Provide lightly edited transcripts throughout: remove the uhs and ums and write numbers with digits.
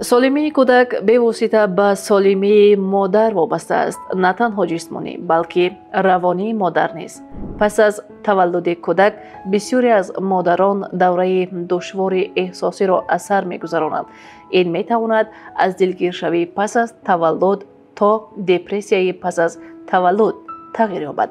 سالمی کودک به واسطه به سالمی مادر وابسته است، نه تنها جسمانی بلکه روانی مادر نیز. پس از تولد کودک بسیاری از مادران دوره دشوار احساسی را اثر می‌گذرانند. این می‌تواند از دلگیرشوی پس از تولد تا دپرسیای پس از تولد تغییر یابد.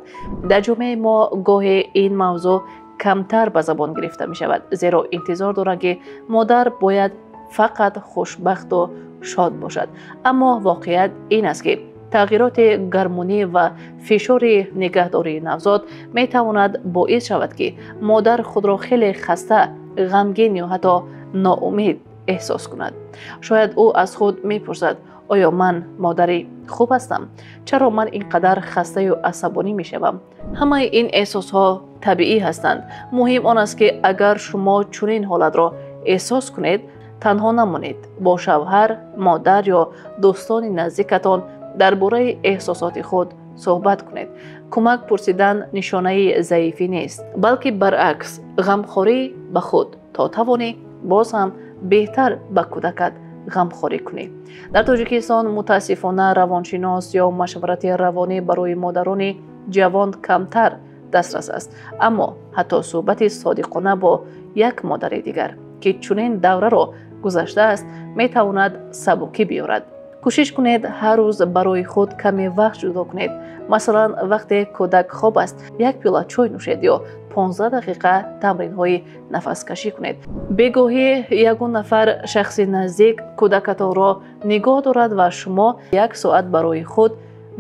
در جامعه ما گاهی این موضوع کمتر به زبان گرفته می شود، زیرا انتظار دارند که مادر باید فقط خوشبخت و شاد باشد. اما واقعیت این است که تغییرات گرمونی و فشار نگهداری نوزاد می تواند باعث شود که مادر خود را خیلی خسته، غمگین یا حتی ناامید احساس کند. شاید او از خود می پرسد: آیا من مادری خوب هستم؟ چرا من اینقدر خسته و عصبانی می شوم؟ همه این احساس ها طبیعی هستند. مهم آن است که اگر شما چنین حالت را احساس کنید، تنها نمانید. با شوهر، مادر یا دوستان نزدیکتان درباره احساسات خود صحبت کنید. کمک پرسیدن نشانه ضعیفی نیست، بلکه برعکس، غمخوری به خود تا توانی باز هم بهتر به کودکت غمخوری کنی. در تاجیکستان متاسفانه روانشناس یا مشورت روانی برای مادران جوان کمتر دسترس است، اما حتی صحبت صادقانه با یک مادر دیگر که چنین دوره را گذشته است می تواند سبکی بیاورد. کوشش کنید هر روز برای خود کمی وقت جدا کنید. مثلا وقتی کودک خواب است، یک پیاله چای نوشید یا 15 دقیقه تمرین های نفس کشی کنید. بگاهی یگان نفر شخص نزدیک کودکتان را نگاه دارد و شما 1 ساعت برای خود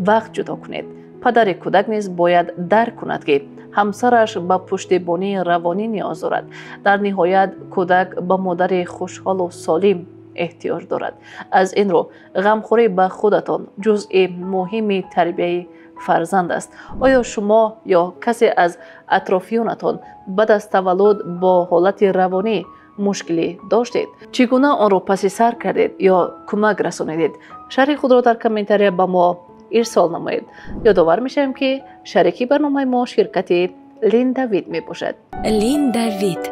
وقت جدا کنید. پدر کودک نیز باید درک کند که همسرش به پشتیبانی روانی نیاز دارد. در نهایت کودک به مادر خوشحال و سالم احتیاج دارد. از این رو غمخوری به خودتان جزء مهم تربیت فرزند است. آیا شما یا کسی از اطرافیانتان بعد از تولد با حالت روانی مشکلی داشتید؟ چگونه آن را پس سر کردید یا کمک رسانیدید؟ شرح خود را در کامنتاری به ما ارسال نمایید. یادآور میشم که شریکی برنامه ما شرکت لین دیوید می باشد. لین دیوید،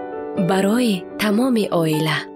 برای تمام عائله.